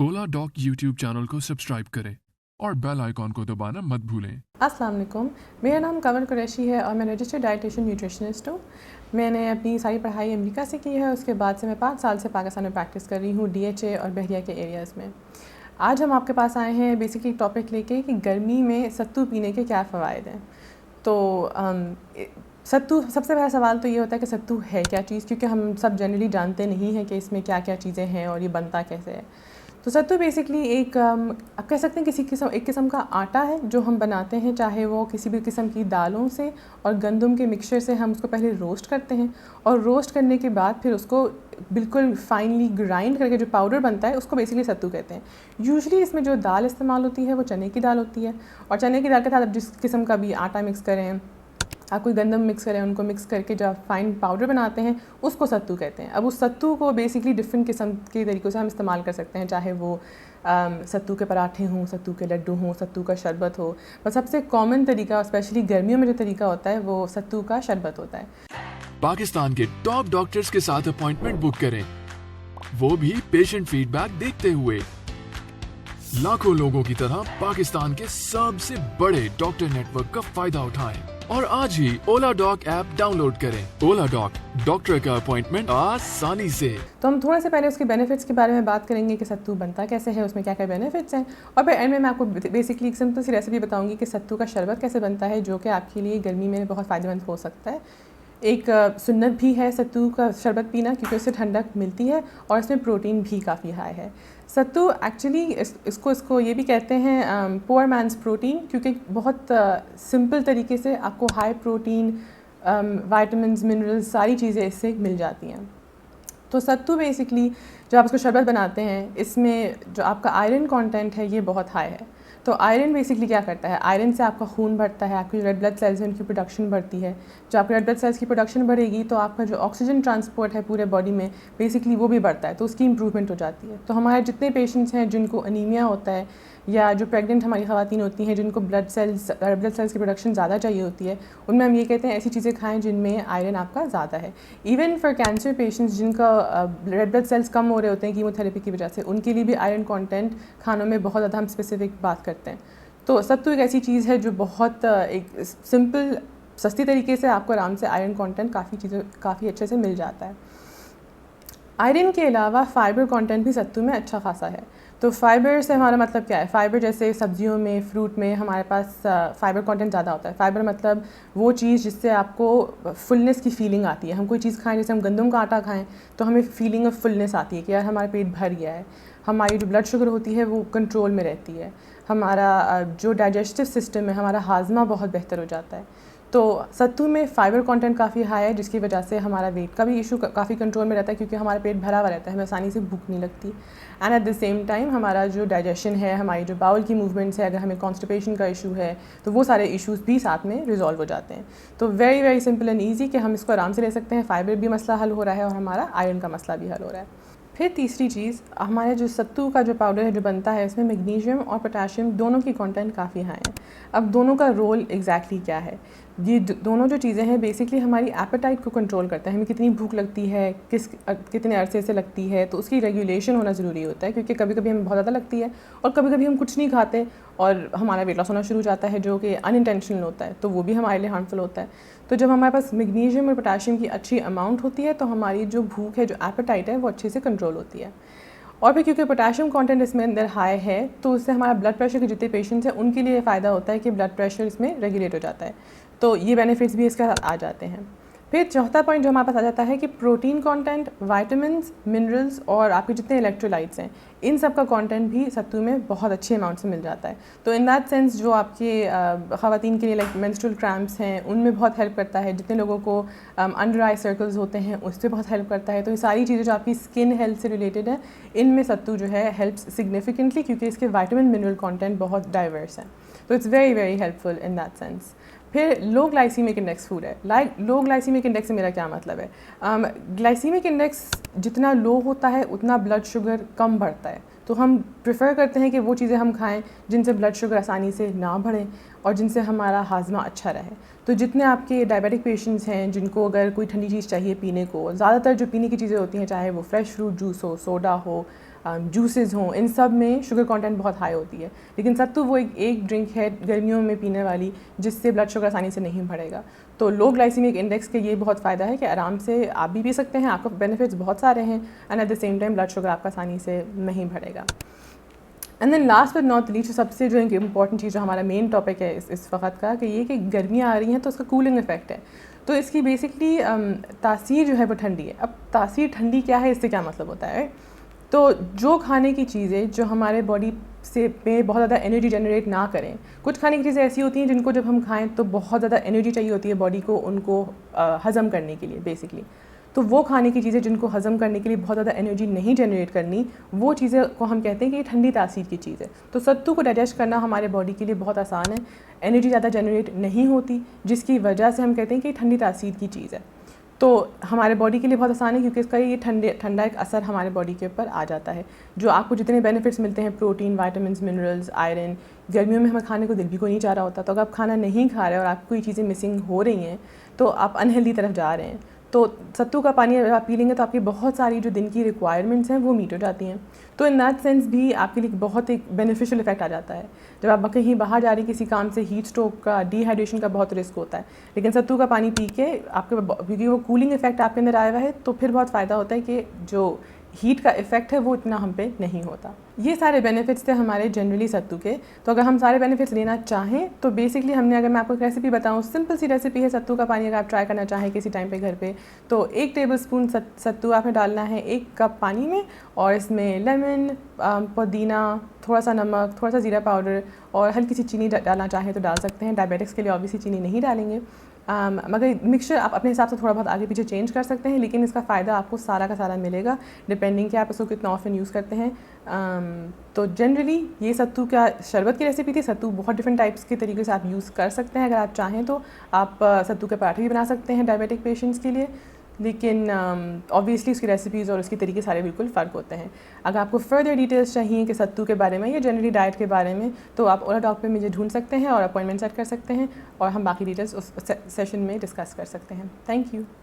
ओला dock YouTube channel को subscribe करें और बेल आइकॉन को दबाना मत भूलें। अस्सलाम वालेकुम, मेरा नाम कंवल कुरैशी है और मैं रजिस्टर्ड डाइटिशियन न्यूट्रिशनिस्ट हूँ। मैंने अपनी सारी पढ़ाई अमेरिका से की है। उसके बाद से मैं 5 साल से पाकिस्तान में प्रैक्टिस कर रही हूँ DHA और बहरिया के एरियाज़ में। आज हम आपके पास आए हैं बेसिकली एक टॉपिक लेके कि गर्मी में सत्तू पीने के क्या फ़वाइद हैं। तो सत्तू, सबसे पहला सवाल तो ये होता है कि सत्तू है क्या चीज़, क्योंकि हम सब जनरली जानते नहीं हैं कि इसमें क्या क्या चीज़ें हैं और ये बनता कैसे है। तो सत्तू बेसिकली एक आप कह सकते हैं एक किस्म का आटा है जो हम बनाते हैं, चाहे वो किसी भी किस्म की दालों से और गंदम के मिक्सचर से। हम उसको पहले रोस्ट करते हैं और रोस्ट करने के बाद फिर उसको बिल्कुल फाइनली ग्राइंड करके जो पाउडर बनता है उसको बेसिकली सत्तू कहते हैं। यूजुअली इसमें जो दाल इस्तेमाल होती है वो चने की दाल होती है, और चने की दाल के साथ आप जिस किस्म का भी आटा मिक्स करें, आप कोई गंदम मिक्स करें, उनको मिक्स करके जो आप फाइन पाउडर बनाते हैं उसको सत्तू कहते हैं। अब उस सत्तू को बेसिकली डिफरेंट किस्म के तरीक़ों से हम इस्तेमाल कर सकते हैं, चाहे वो सत्तू के पराठे हों, सत्तू के लड्डू हों, सत्तू का शरबत हो। पर सबसे कॉमन तरीका, स्पेशली गर्मियों में जो तरीका होता है, वो सत्तू का शरबत होता है। पाकिस्तान के टॉप डॉक्टर्स के साथ अपॉइंटमेंट बुक करें, वो भी पेशेंट फीडबैक देखते हुए। लाखों लोगों की तरह पाकिस्तान के सबसे बड़े डॉक्टर नेटवर्क का फायदा उठाएं और आज ही ओला डॉक ऐप डाउनलोड करें। ओला डॉक, डॉक्टर का अपॉइंटमेंट आसानी से। तो हम थोड़ा से पहले उसके बेनिफिट्स के बारे में बात करेंगे कि सत्तू बनता कैसे है, उसमें क्या क्या बेनिफिट्स हैं, और फिर एंड में मैं आपको बेसिकली एक सिंपल सी रेसिपी बताऊंगी कि सत्तू का शरबत कैसे बनता है, जो कि आपके लिए गर्मी में बहुत फ़ायदेमंद हो सकता है। एक सुन्नत भी है सत्तू का शरबत पीना, क्योंकि उससे ठंडक मिलती है और इसमें प्रोटीन भी काफ़ी हाई है। सत्तू एक्चुअली इसको ये भी कहते हैं पुअर मैन्स प्रोटीन, क्योंकि बहुत सिंपल तरीके से आपको हाई प्रोटीन, विटामिन्स, मिनरल्स, सारी चीज़ें इससे मिल जाती हैं। तो सत्तू बेसिकली जब आप इसको शरबत बनाते हैं, इसमें जो आपका आयरन कंटेंट है ये बहुत हाई है। तो आयरन बेसिकली क्या करता है, आयरन से आपका खून बढ़ता है, आपकी रेड ब्लड सेल्स में उनकी प्रोडक्शन बढ़ती है। जब आपकी रेड ब्लड सेल्स की प्रोडक्शन बढ़ेगी तो आपका जो ऑक्सीजन ट्रांसपोर्ट है पूरे बॉडी में बेसिकली वो भी बढ़ता है, तो उसकी इंप्रूवमेंट हो जाती है। तो हमारे जितने पेशेंट्स हैं जिनको अनीमिया होता है, या जो प्रेग्नेंट हमारी ख़वातीन होती हैं जिनको रेड ब्लड सेल्स की प्रोडक्शन ज़्यादा चाहिए होती है, उनमें हम ये कहते हैं ऐसी चीज़ें खाएं जिनमें आयरन आपका ज़्यादा है। इवन फॉर कैंसर पेशेंट्स जिनका रेड ब्लड सेल्स कम हो रहे होते हैं कीमोथेरेपी की वजह से, उनके लिए भी आयरन कंटेंट खानों में बहुत ज़्यादा हम स्पेसिफिक बात करते हैं। तो सत्तू एक ऐसी चीज़ है जो बहुत एक सिंपल सस्ती तरीके से आपको आराम से आयरन कंटेंट काफ़ी अच्छे से मिल जाता है। आयरन के अलावा फ़ाइबर कंटेंट भी सत्तू में अच्छा खासा है। तो फ़ाइबर से हमारा मतलब क्या है, फ़ाइबर जैसे सब्जियों में, फ्रूट में हमारे पास फ़ाइबर कंटेंट ज़्यादा होता है। फ़ाइबर मतलब वो चीज़ जिससे आपको फुलनेस की फ़ीलिंग आती है। हम कोई चीज़ खाएं, जैसे हम गंदम का आटा खाएं तो हमें फ़ीलिंग ऑफ फुलनेस आती है कि यार हमारा पेट भर गया है। हमारी जो ब्लड शुगर होती है वो कंट्रोल में रहती है। हमारा जो डाइजेस्टिव सिस्टम है, हमारा हाजमा बहुत बेहतर हो जाता है। तो सत्तू में फ़ाइबर कंटेंट काफ़ी हाई है, जिसकी वजह से हमारा वेट का भी इशू काफ़ी कंट्रोल में रहता है, क्योंकि हमारा पेट भरा हुआ रहता है, हमें आसानी से भूख नहीं लगती। And at the same time हमारा जो डाइजेशन है, हमारी जो बाउल की मूवमेंट्स है, अगर हमें कॉन्स्टिपेशन का इशू है तो वो सारे इशूज़ भी साथ में रिजॉल्व हो जाते हैं। तो very very simple and easy कि हम इसको आराम से ले सकते हैं। फ़ाइबर भी मसला हल हो रहा है और हमारा आयरन का मसला भी हल हो रहा है। फिर तीसरी चीज़, हमारे जो सत्तू का जो पाउडर है जो बनता है, इसमें मैग्नीशियम और पोटाशियम दोनों की कंटेंट काफ़ी हाई है। अब दोनों का रोल एग्जैक्टली क्या है, ये दोनों जो चीज़ें हैं बेसिकली हमारी एपेटाइट को कंट्रोल करते हैं। हमें कितनी भूख लगती है, कितने अरसे से लगती है, तो उसकी रेगुलेशन होना ज़रूरी होता है, क्योंकि कभी कभी हमें बहुत ज़्यादा लगती है और कभी कभी हम कुछ नहीं खाते और हमारा वेट लॉस होना शुरू हो जाता है, जो कि अनइंटेंशनल होता है, तो वो भी हमारे लिए हार्मफुल होता है। तो जब हमारे पास मैग्नीशियम और पोटाशियम की अच्छी अमाउंट होती है तो हमारी जो भूख है, जो एपेटाइट है, वो अच्छे से कंट्रोल होती है। और फिर क्योंकि पोटाशियम कंटेंट इसमें अंदर हाई है, तो उससे हमारा ब्लड प्रेशर के जितने पेशेंट्स हैं उनके लिए फ़ायदा होता है कि ब्लड प्रेशर इसमें रेगुलेट हो जाता है। तो ये बेनिफिट्स भी इसके साथ आ जाते हैं। फिर चौथा पॉइंट जो हमारे पास आ जाता है कि प्रोटीन कंटेंट, विटामिन्स, मिनरल्स और आपके जितने इलेक्ट्रोलाइट्स हैं, इन सब का कंटेंट भी सत्तू में बहुत अच्छे अमाउंट से मिल जाता है। तो इन दैट सेंस जो आपके ख़वातीन के लिए लाइक मेंस्ट्रुअल क्रैम्प्स हैं, उनमें बहुत हेल्प करता है। जितने लोगों को अंडर आई सर्कल्स होते हैं, उस पर बहुत हेल्प करता है। तो ये सारी चीज़ें जो आपकी स्किन हेल्थ से रिलेटेड है, इनमें सत्तू जो है हेल्प्स सिग्निफिकेंटली, क्योंकि इसके विटामिन मिनरल कॉन्टेंट बहुत डाइवर्स है। तो it's very very helpful in that sense. फिर लो ग्लाइसीमिक इंडेक्स फूड है। लो ग्लाइसीमिक इंडेक्स से मेरा क्या मतलब है, ग्लाइसीमिक इंडेक्स जितना लो होता है उतना ब्लड शुगर कम बढ़ता है। तो हम प्रेफर करते हैं कि वो चीज़ें हम खाएं जिनसे ब्लड शुगर आसानी से ना बढ़े और जिनसे हमारा हाजमा अच्छा रहे। तो जितने आपके डायबिटिक पेशेंट्स हैं जिनको अगर कोई ठंडी चीज़ चाहिए पीने को, ज़्यादातर जो पीने की चीज़ें होती हैं, चाहे वो फ्रेश फ्रूट जूस हो, सोडा हो, जूसेस हों, इन सब में शुगर कंटेंट बहुत हाई होती है। लेकिन सत्तू वो एक ड्रिंक है गर्मियों में पीने वाली जिससे ब्लड शुगर आसानी से नहीं बढ़ेगा। तो लो ग्लाइसीमिक इंडेक्स के ये बहुत फ़ायदा है कि आराम से आप भी पी सकते हैं, आपको बेनिफिट्स बहुत सारे हैं, and at the same time blood sugar आपका आसानी से नहीं बढ़ेगा। And then last but not least सबसे जो इम्पॉर्टेंट चीज़ जो हमारा मेन टॉपिक है इस वक्त का, कि ये कि गर्मियाँ आ रही हैं तो उसका कूलिंग इफेक्ट है। तो इसकी बेसिकली तासीर जो है वो ठंडी है। अब तासीर ठंडी क्या है, इससे क्या मतलब होता है? तो जो खाने की चीज़ें जो हमारे बॉडी से में बहुत ज़्यादा एनर्जी जनरेट ना करें, कुछ खाने की चीज़ें ऐसी होती हैं जिनको जब हम खाएं तो बहुत ज़्यादा एनर्जी चाहिए होती है बॉडी को उनको हज़म करने के लिए बेसिकली। तो वो खाने की चीज़ें जिनको हज़म करने के लिए बहुत ज़्यादा एनर्जी नहीं जनरेट करनी, वो चीज़ें को हम कहते हैं कि ये ठंडी तासीर की चीज़ है। तो सत्तू को डाइजेस्ट करना हमारे बॉडी के लिए बहुत आसान है, एनर्जी ज़्यादा जनरेट नहीं होती, जिसकी वजह से हम कहते हैं कि ये ठंडी तासीर की चीज़ है। तो हमारे बॉडी के लिए बहुत आसान है क्योंकि इसका ये ठंडा एक असर हमारे बॉडी के ऊपर आ जाता है। जो आपको जितने बेनिफिट्स मिलते हैं, प्रोटीन, विटामिन्स, मिनरल्स, आयरन, गर्मियों में हमें खाने को दिल भी कोई नहीं चाह रहा होता। तो अगर आप खाना नहीं खा रहे और आपको ये चीज़ें मिसिंग हो रही हैं तो आप अनहेल्दी तरफ जा रहे हैं। तो सत्तू का पानी अगर आप पी लेंगे तो आपकी बहुत सारी जो दिन की रिक्वायरमेंट्स हैं वो मीट हो जाती हैं। तो इन दैट सेंस भी आपके लिए बहुत एक बेनिफिशियल इफेक्ट आ जाता है। जब आप कहीं बाहर जा रही किसी काम से, हीट स्ट्रोक का, डिहाइड्रेशन का बहुत रिस्क होता है, लेकिन सत्तू का पानी पी के आपके, क्योंकि वो कूलिंग इफेक्ट आपके अंदर आया हुआ है, तो फिर बहुत फ़ायदा होता है कि जो हीट का इफेक्ट है वो इतना हम पे नहीं होता। ये सारे बेनिफिट्स थे हमारे जनरली सत्तू के। तो अगर हम सारे बेनिफिट्स लेना चाहें तो बेसिकली हमने, अगर मैं आपको एक रेसिपी बताऊं, सिंपल सी रेसिपी है सत्तू का पानी, अगर आप ट्राई करना चाहें किसी टाइम पे घर पे, तो 1 टेबलस्पून सत्तू आपने डालना है 1 कप पानी में, और इसमें लेमन, पुदीना, थोड़ा सा नमक, थोड़ा सा ज़ीरा पाउडर और हल्की सी चीनी डालना चाहें तो डाल सकते हैं। डायबिटिक्स के लिए ऑब्वियसली चीनी नहीं डालेंगे, मगर मिक्सचर आप अपने हिसाब से थोड़ा बहुत आगे पीछे चेंज कर सकते हैं, लेकिन इसका फ़ायदा आपको सारा का सारा मिलेगा डिपेंडिंग कि आप इसको कितना ऑफन यूज़ करते हैं। तो जनरली ये सत्तू का शरबत की रेसिपी थी। सत्तू बहुत डिफरेंट टाइप्स के तरीके से आप यूज़ कर सकते हैं। अगर आप चाहें तो आप सत्तू के पराठे भी बना सकते हैं डायबिटिक पेशेंट्स के लिए, लेकिन ऑब्वियसली उसकी रेसिपीज़ और उसके तरीके सारे बिल्कुल फ़र्क होते हैं। अगर आपको फर्दर डिटेल्स चाहिए कि सत्तू के बारे में या जनरली डाइट के बारे में, तो आप ओला डॉक पे मुझे ढूंढ सकते हैं और अपॉइंटमेंट सेट कर सकते हैं, और हम बाकी डिटेल्स उस सेशन में डिस्कस कर सकते हैं। Thank you.